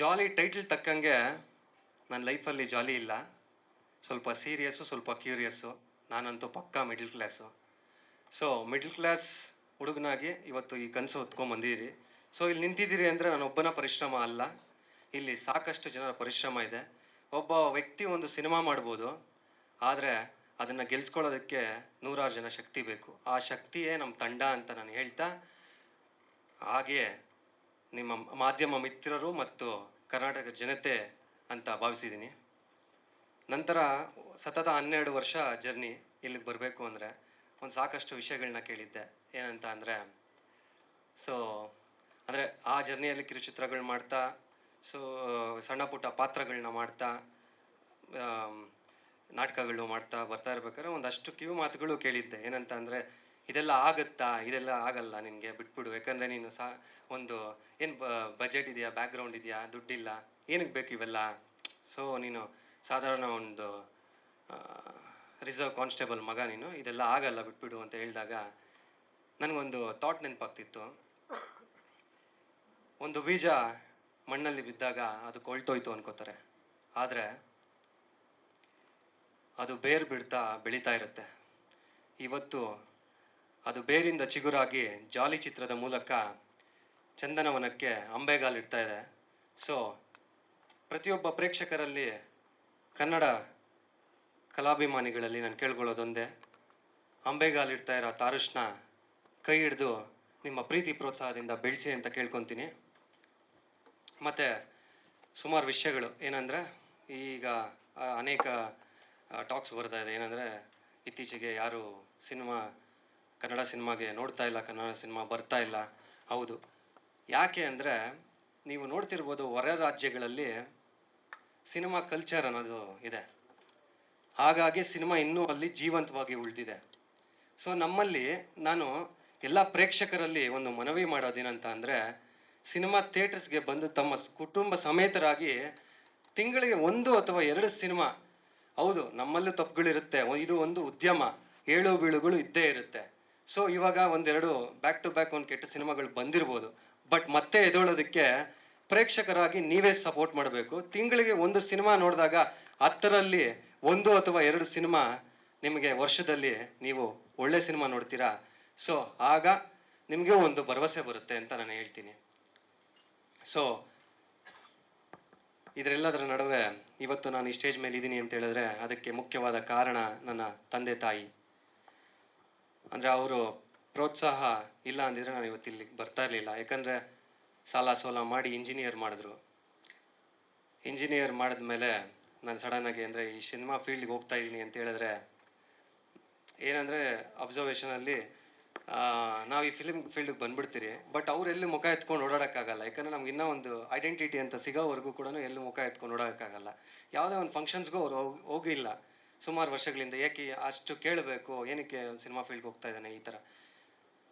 ಜಾಲಿ title ತಕ್ಕಂಗೆ ನನ್ನ ಲೈಫಲ್ಲಿ ಜಾಲಿ ಇಲ್ಲ. ಸ್ವಲ್ಪ ಸೀರಿಯಸ್ಸು, ಸ್ವಲ್ಪ ಕ್ಯೂರಿಯಸ್ಸು. ನಾನಂತೂ ಪಕ್ಕಾ middle class. So middle class ಹುಡುಗನಾಗಿ ಇವತ್ತು ಈ ಕನಸು ಹೊತ್ಕೊಂಡ್ಬಂದಿದ್ದೀರಿ. ಸೊ ಇಲ್ಲಿ ನಿಂತಿದ್ದೀರಿ ಅಂದರೆ ನಾನೊಬ್ಬನ ಪರಿಶ್ರಮ ಅಲ್ಲ, ಇಲ್ಲಿ ಸಾಕಷ್ಟು ಜನರ ಪರಿಶ್ರಮ ಇದೆ. ಒಬ್ಬ ವ್ಯಕ್ತಿ ಒಂದು ಸಿನಿಮಾ ಮಾಡ್ಬೋದು, ಆದರೆ ಅದನ್ನು ಗೆಲ್ಸ್ಕೊಳ್ಳೋದಕ್ಕೆ ನೂರಾರು ಜನ ಶಕ್ತಿ ಬೇಕು. ಆ ಶಕ್ತಿಯೇ ನಮ್ಮ ತಂಡ ಅಂತ ನಾನು ಹೇಳ್ತಾ, ಹಾಗೆಯೇ ನಿಮ್ಮ ಮಾಧ್ಯಮ ಮಿತ್ರರು ಮತ್ತು ಕರ್ನಾಟಕ ಜನತೆ ಅಂತ ಭಾವಿಸಿದ್ದೀನಿ. ನಂತರ ಸತತ 12 ವರ್ಷ ಜರ್ನಿ ಇಲ್ಲಿಗೆ ಬರಬೇಕು ಅಂದರೆ ಒಂದು ಸಾಕಷ್ಟು ವಿಷಯಗಳನ್ನ ಕೇಳಿದ್ದೆ. ಏನಂತ ಅಂದರೆ ಅಂದರೆ ಆ ಜರ್ನಿಯಲ್ಲಿ ಕಿರುಚಿತ್ರಗಳು ಮಾಡ್ತಾ, ಸಣ್ಣ ಪುಟ್ಟ ಪಾತ್ರಗಳನ್ನ ಮಾಡ್ತಾ, ನಾಟಕಗಳು ಮಾಡ್ತಾ ಬರ್ತಾ ಇರ್ಬೇಕಾದ್ರೆ ಒಂದಷ್ಟು ಕಿವಿ ಮಾತುಗಳು ಕೇಳಿದ್ದೆ. ಏನಂತ ಅಂದರೆ, ಇದೆಲ್ಲ ಆಗುತ್ತಾ, ಇದೆಲ್ಲ ಆಗಲ್ಲ, ನಿನಗೆ ಬಿಟ್ಬಿಡು, ಯಾಕಂದರೆ ನೀನು ಒಂದು ಏನು ಬಜೆಟ್ ಇದೆಯಾ, ಬ್ಯಾಕ್ಗ್ರೌಂಡ್ ಇದೆಯಾ, ದುಡ್ಡಿಲ್ಲ, ಏನಕ್ಕೆ ಬೇಕು ಇವೆಲ್ಲ, ಸೊ ನೀನು ಸಾಧಾರಣ ಒಂದು ರಿಸರ್ವ್ ಕಾನ್ಸ್ಟೇಬಲ್ ಮಗ, ನೀನು ಇದೆಲ್ಲ ಆಗಲ್ಲ, ಬಿಟ್ಬಿಡು ಅಂತ ಹೇಳಿದಾಗ ನನಗೊಂದು ಥಾಟ್ ನೆನಪಾಗ್ತಿತ್ತು. ಒಂದು ಬೀಜ ಮಣ್ಣಲ್ಲಿ ಬಿದ್ದಾಗ ಅದು ಕೊಳ್ತೋಯ್ತು ಅನ್ಕೋತಾರೆ, ಆದರೆ ಅದು ಬೇರು ಬಿಡ್ತಾ ಬೆಳೀತಾ ಇರುತ್ತೆ. ಇವತ್ತು ಅದು ಬೇರಿಂದ ಚಿಗುರಾಗಿ ಜಾಲಿ ಚಿತ್ರದ ಮೂಲಕ ಚಂದನವನಕ್ಕೆ ಅಂಬೆಗಾಲಿಡ್ತಾ ಇದೆ. ಸೊ ಪ್ರತಿಯೊಬ್ಬ ಪ್ರೇಕ್ಷಕರಲ್ಲಿ, ಕನ್ನಡ ಕಲಾಭಿಮಾನಿಗಳಲ್ಲಿ ನಾನು ಕೇಳ್ಕೊಳ್ಳೋದೊಂದೇ, ಅಂಬೆಗಾಲಿಡ್ತಾ ಇರೋ ತಾರುಷ್ನ ಕೈ ಹಿಡಿದು ನಿಮ್ಮ ಪ್ರೀತಿ ಪ್ರೋತ್ಸಾಹದಿಂದ ಬೆಳೆಸಿ ಅಂತ ಕೇಳ್ಕೊತೀನಿ. ಮತ್ತು ಸುಮಾರು ವಿಷಯಗಳು ಏನಂದರೆ, ಈಗ ಅನೇಕ ಟಾಕ್ಸ್ ಬರ್ತಾ ಇದೆ. ಏನಂದರೆ, ಇತ್ತೀಚೆಗೆ ಯಾರು ಕನ್ನಡ ಸಿನಿಮಾಗೆ ನೋಡ್ತಾ ಇಲ್ಲ, ಕನ್ನಡ ಸಿನಿಮಾ ಬರ್ತಾ ಇಲ್ಲ. ಹೌದು, ಯಾಕೆ ಅಂದರೆ ನೀವು ನೋಡ್ತಿರ್ಬೋದು, ಹೊರ ರಾಜ್ಯಗಳಲ್ಲಿ ಸಿನಿಮಾ ಕಲ್ಚರ್ ಅನ್ನೋದು ಇದೆ, ಹಾಗಾಗಿ ಸಿನಿಮಾ ಇನ್ನೂ ಅಲ್ಲಿ ಜೀವಂತವಾಗಿ ಉಳಿದಿದೆ. ಸೊ ನಮ್ಮಲ್ಲಿ ನಾನು ಎಲ್ಲ ಪ್ರೇಕ್ಷಕರಲ್ಲಿ ಒಂದು ಮನವಿ ಮಾಡೋದೇನಂತ ಅಂದರೆ, ಸಿನಿಮಾ ಥಿಯೇಟರ್ಸ್ಗೆ ಬಂದು ತಮ್ಮ ಕುಟುಂಬ ಸಮೇತರಾಗಿ ತಿಂಗಳಿಗೆ 1 ಅಥವಾ 2 ಸಿನಿಮಾ, ಹೌದು ನಮ್ಮಲ್ಲೂ ತಪ್ಪುಗಳಿರುತ್ತೆ, ಇದು ಒಂದು ಉದ್ಯಮ, ಏಳು ಬೀಳುಗಳು ಇದ್ದೇ ಇರುತ್ತೆ. ಸೊ ಇವಾಗ ಒಂದೆರಡು ಬ್ಯಾಕ್ ಟು ಬ್ಯಾಕ್ ಒಂದು ಕೆಟ್ಟ ಸಿನಿಮಾಗಳು ಬಂದಿರ್ಬೋದು, ಬಟ್ ಮತ್ತೆ ಎದೊಳೋದಕ್ಕೆ ಪ್ರೇಕ್ಷಕರಾಗಿ ನೀವೇ ಸಪೋರ್ಟ್ ಮಾಡಬೇಕು. ತಿಂಗಳಿಗೆ 1 ಸಿನಿಮಾ ನೋಡಿದಾಗ 10ರಲ್ಲಿ 1 ಅಥವಾ 2 ಸಿನಿಮಾ ನಿಮಗೆ ವರ್ಷದಲ್ಲಿ ನೀವು ಒಳ್ಳೆ ಸಿನಿಮಾ ನೋಡ್ತೀರಾ. ಸೊ ಆಗ ನಿಮಗೆ ಒಂದು ಭರವಸೆ ಬರುತ್ತೆ ಅಂತ ನಾನು ಹೇಳ್ತೀನಿ. ಸೊ ಇದರೆಲ್ಲದರ ನಡುವೆ ಇವತ್ತು ನಾನು ಈ ಸ್ಟೇಜ್ ಮೇಲೆ ಇದ್ದೀನಿ ಅಂತ ಹೇಳಿದ್ರೆ ಅದಕ್ಕೆ ಮುಖ್ಯವಾದ ಕಾರಣ ನನ್ನ ತಂದೆ ತಾಯಿ. ಅಂದರೆ ಅವರು ಪ್ರೋತ್ಸಾಹ ಇಲ್ಲ ಅಂದಿದ್ರೆ ನಾನು ಇವತ್ತು ಇಲ್ಲಿಗೆ ಬರ್ತಾ ಇರಲಿಲ್ಲ. ಯಾಕಂದರೆ ಸಾಲ ಸೋಲ ಮಾಡಿ ಇಂಜಿನಿಯರ್ ಮಾಡಿದ್ರು. ಇಂಜಿನಿಯರ್ ಮಾಡಿದ್ಮೇಲೆ ನಾನು ಸಡನ್ನಾಗಿ ಅಂದರೆ ಈ ಸಿನಿಮಾ ಫೀಲ್ಡ್ಗೆ ಹೋಗ್ತಾ ಇದ್ದೀನಿ ಅಂತ ಹೇಳಿದ್ರೆ, ಏನಂದರೆ ಅಬ್ಸರ್ವೇಷನಲ್ಲಿ ನಾವು ಈ ಫಿಲ್ಮ್ ಫೀಲ್ಡಿಗೆ ಬಂದುಬಿಡ್ತೀರಿ, ಬಟ್ ಅವ್ರು ಎಲ್ಲಿ ಮುಖ ಎತ್ಕೊಂಡು ಓಡಾಡೋಕ್ಕಾಗಲ್ಲ. ಯಾಕಂದರೆ ನಮ್ಗೆ ಇನ್ನೂ ಒಂದು ಐಡೆಂಟಿಟಿ ಅಂತ ಸಿಗೋವರೆಗೂ ಕೂಡ ಎಲ್ಲಿ ಮುಖ ಎತ್ಕೊಂಡು ಓಡೋಕ್ಕಾಗಲ್ಲ. ಯಾವುದೇ ಒಂದು ಫಂಕ್ಷನ್ಸ್ಗೂ ಅವ್ರು ಹೋಗಿಲ್ಲ ಸುಮಾರು ವರ್ಷಗಳಿಂದ. ಏಕೆ ಅಷ್ಟು ಕೇಳಬೇಕು, ಏನಕ್ಕೆ ಸಿನಿಮಾ ಫೀಲ್ಡ್ಗೆ ಹೋಗ್ತಾ ಇದ್ದಾನೆ, ಈ ಥರ.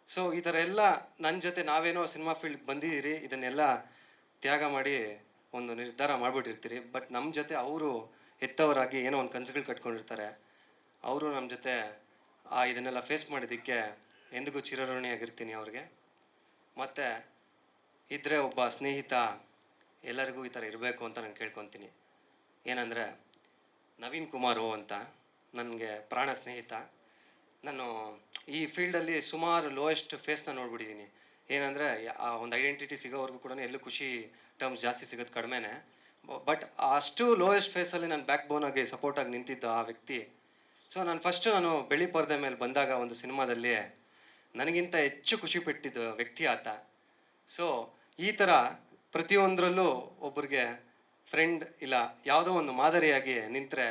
ಸೊ ಈ ಥರ ಎಲ್ಲ ನನ್ನ ಜೊತೆ ನಾವೇನೋ ಸಿನಿಮಾ ಫೀಲ್ಡ್ಗೆ ಬಂದಿದ್ದೀರಿ, ಇದನ್ನೆಲ್ಲ ತ್ಯಾಗ ಮಾಡಿ ಒಂದು ನಿರ್ಧಾರ ಮಾಡಿಬಿಟ್ಟಿರ್ತೀರಿ, ಬಟ್ ನಮ್ಮ ಜೊತೆ ಅವರು ಎತ್ತವರಾಗಿ ಏನೋ ಒಂದು ಕನಸುಗಳು ಕಟ್ಕೊಂಡಿರ್ತಾರೆ. ಅವರು ನಮ್ಮ ಜೊತೆ ಇದನ್ನೆಲ್ಲ ಫೇಸ್ ಮಾಡಿದ್ದಕ್ಕೆ ಎಂದಿಗೂ ಚಿರಋಣಿಯಾಗಿರ್ತೀನಿ ಅವ್ರಿಗೆ. ಮತ್ತು ಇದ್ದರೆ ಒಬ್ಬ ಸ್ನೇಹಿತ ಎಲ್ಲರಿಗೂ ಈ ಥರ ಇರಬೇಕು ಅಂತ ನಾನು ಕೇಳ್ಕೊತೀನಿ. ಏನಂದರೆ, ನವೀನ್ ಕುಮಾರ್ ಅಂತ ನನಗೆ ಪ್ರಾಣ ಸ್ನೇಹಿತ. ನಾನು ಈ ಫೀಲ್ಡಲ್ಲಿ ಸುಮಾರು ಲೋಯೆಸ್ಟ್ ಫೇಸ್ನ ನೋಡ್ಬಿಟ್ಟಿದ್ದೀನಿ. ಏನಂದರೆ ಒಂದು ಐಡೆಂಟಿಟಿ ಸಿಗೋವರೆಗೂ ಕೂಡ ಎಲ್ಲೂ ಖುಷಿ ಟರ್ಮ್ಸ್ ಜಾಸ್ತಿ ಸಿಗೋದು ಕಡಿಮೆನೇ, ಬಟ್ ಅಷ್ಟು ಲೋಯೆಸ್ಟ್ ಫೇಸಲ್ಲಿ ನಾನು ಬ್ಯಾಕ್ ಬೋನಾಗಿ ಸಪೋರ್ಟಾಗಿ ನಿಂತಿದ್ದು ಆ ವ್ಯಕ್ತಿ. ಸೊ ನಾನು ಬೆಳ್ಳಿ ಪರದೆ ಮೇಲೆ ಬಂದಾಗ ಒಂದು ಸಿನಿಮಾದಲ್ಲಿ ನನಗಿಂತ ಹೆಚ್ಚು ಖುಷಿ ಪಟ್ಟಿದ್ದು ವ್ಯಕ್ತಿ ಆತ. ಸೊ ಈ ಥರ ಪ್ರತಿಯೊಂದರಲ್ಲೂ ಒಬ್ಬರಿಗೆ ಫ್ರೆಂಡ್ ಇಲ್ಲ ಯಾವುದೋ ಒಂದು ಮಾದರಿಯಾಗಿ ನಿಂತರೆ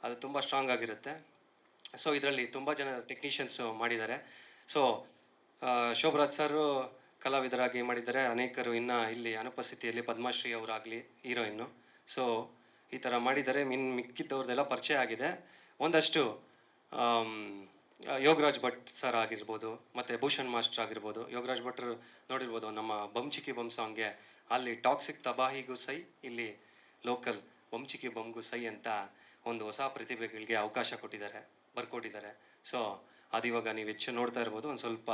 ಅದು ತುಂಬ ಸ್ಟ್ರಾಂಗ್ ಆಗಿರುತ್ತೆ. ಸೊ ಇದರಲ್ಲಿ ತುಂಬ ಜನ ಟೆಕ್ನಿಷಿಯನ್ಸು ಮಾಡಿದ್ದಾರೆ. ಸೊ ಶೋಭರಾಜ್ ಸರು ಕಲಾವಿದರಾಗಿ ಮಾಡಿದ್ದಾರೆ, ಅನೇಕರು ಇನ್ನು ಇಲ್ಲಿ ಅನುಪಸ್ಥಿತಿಯಲ್ಲಿ ಪದ್ಮಶ್ರೀ ಅವರಾಗಲಿ ಹೀರೋಯಿನ್ನು. ಸೊ ಈ ಥರ ಮಾಡಿದ್ದಾರೆ. ಮಿಕ್ಕಿದ್ದವ್ರದ್ದೆಲ್ಲ ಪರಿಚಯ ಆಗಿದೆ. ಒಂದಷ್ಟು ಯೋಗರಾಜ್ ಭಟ್ ಸರ್ ಆಗಿರ್ಬೋದು, ಮತ್ತು ಭೂಷಣ್ ಮಾಸ್ಟರ್ ಆಗಿರ್ಬೋದು. ಯೋಗರಾಜ್ ಭಟ್ರು ನೋಡಿರ್ಬೋದು, ನಮ್ಮ ಬಂಚಿಕಿ ಬಮ್ ಸಾಂಗ್ಗೆ ಅಲ್ಲಿ ಟಾಕ್ಸಿಕ್ ತಬಾಹಿಗೂ ಸೈ, ಇಲ್ಲಿ ಲೋಕಲ್ ಬಂಚಿಕಿ ಬಮ್ಗೂ ಸೈ ಅಂತ ಒಂದು ಹೊಸ ಪ್ರತಿಭೆಗಳಿಗೆ ಅವಕಾಶ ಬರ್ಕೊಟ್ಟಿದ್ದಾರೆ. ಸೊ ಅದು ಇವಾಗ ನೀವು ಹೆಚ್ಚು ನೋಡ್ತಾ ಇರ್ಬೋದು, ಒಂದು ಸ್ವಲ್ಪ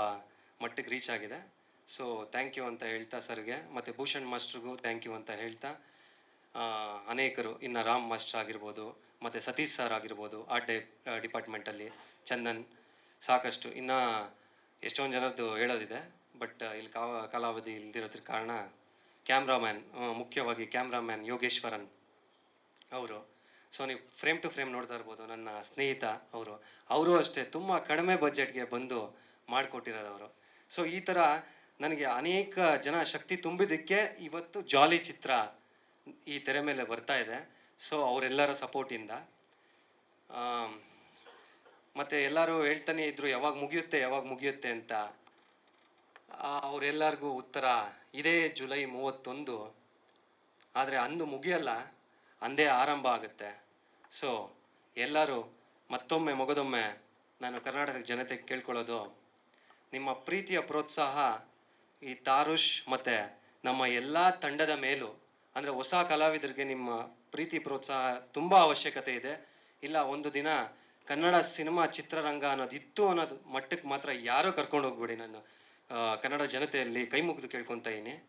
ಮಟ್ಟಿಗೆ ರೀಚ್ ಆಗಿದೆ. ಸೊ ಥ್ಯಾಂಕ್ ಯು ಅಂತ ಹೇಳ್ತಾ ಸರ್ಗೆ, ಮತ್ತು ಭೂಷಣ್ ಮಾಸ್ಟ್ರಿಗೂ ಥ್ಯಾಂಕ್ ಯು ಅಂತ ಹೇಳ್ತಾ ಅನೇಕರು, ಇನ್ನು ರಾಮ್ ಮಾಸ್ಟರ್ ಆಗಿರ್ಬೋದು, ಮತ್ತು ಸತೀಶ್ ಸರ್ ಆಗಿರ್ಬೋದು, ಆರ್ಟ್ ಡಿಪಾರ್ಟ್ಮೆಂಟಲ್ಲಿ ಚಂದನ್, ಸಾಕಷ್ಟು ಇನ್ನು ಎಷ್ಟೊಂದು ಜನರದ್ದು ಹೇಳೋದಿದೆ. ಬಟ್ ಇಲ್ಲಿ ಕಾಲಾವಧಿ ಇಲ್ದಿರೋದ್ರ ಕಾರಣ ಕ್ಯಾಮ್ರಾಮ್ಯಾನ್, ಮುಖ್ಯವಾಗಿ ಕ್ಯಾಮ್ರಾಮ್ಯಾನ್ ಯೋಗೇಶ್ವರನ್ ಅವರು. ಸೊ ನೀವು ಫ್ರೇಮ್ ಟು ಫ್ರೇಮ್ ನೋಡ್ತಾ ಇರ್ಬೋದು, ನನ್ನ ಸ್ನೇಹಿತ ಅವರು ಅಷ್ಟೇ ತುಂಬ ಕಡಿಮೆ ಬಜೆಟ್ಗೆ ಬಂದು ಮಾಡಿಕೊಟ್ಟಿರೋದವರು. ಸೊ ಈ ಥರ ನನಗೆ ಅನೇಕ ಜನ ಶಕ್ತಿ ತುಂಬಿದ್ದಕ್ಕೆ ಇವತ್ತು ಜಾಲಿ ಚಿತ್ರ ಈ ತೆರೆ ಮೇಲೆ ಬರ್ತಾ ಇದೆ. ಸೊ ಅವರೆಲ್ಲರ ಸಪೋರ್ಟಿಂದ. ಮತ್ತು ಎಲ್ಲರೂ ಹೇಳ್ತಾನೆ ಇದ್ದರು ಯಾವಾಗ ಮುಗಿಯುತ್ತೆ ಅಂತ. ಅವರೆಲ್ಲರಿಗೂ ಉತ್ತರ ಇದೇ ಜುಲೈ 31. ಆದರೆ ಅಂದು ಮುಗಿಯಲ್ಲ, ಅಂದೇ ಆರಂಭ ಆಗುತ್ತೆ. ಸೊ ಎಲ್ಲರೂ ಮಗದೊಮ್ಮೆ ನಾನು ಕರ್ನಾಟಕದ ಜನತೆಗೆ ಕೇಳ್ಕೊಳ್ಳೋದು, ನಿಮ್ಮ ಪ್ರೀತಿಯ ಪ್ರೋತ್ಸಾಹ ಈ ತಾರುಷ್ ಮತ್ತು ನಮ್ಮ ಎಲ್ಲ ತಂಡದ ಮೇಲೂ, ಅಂದರೆ ಹೊಸ ಕಲಾವಿದರಿಗೆ ನಿಮ್ಮ ಪ್ರೀತಿ ಪ್ರೋತ್ಸಾಹ ತುಂಬ ಅವಶ್ಯಕತೆ ಇದೆ. ಇಲ್ಲ ಒಂದು ದಿನ ಕನ್ನಡ ಸಿನಿಮಾ ಚಿತ್ರರಂಗ ಅನ್ನೋದು ಮಟ್ಟಕ್ಕೆ ಮಾತ್ರ ಯಾರೂ ಕರ್ಕೊಂಡು ಹೋಗ್ಬೇಡಿ. ನಾನು ಕನ್ನಡ ಜನತೆಯಲ್ಲಿ ಕೈ ಮುಗಿದು ಕೇಳ್ಕೊತಾ ಇದ್ದೀನಿ.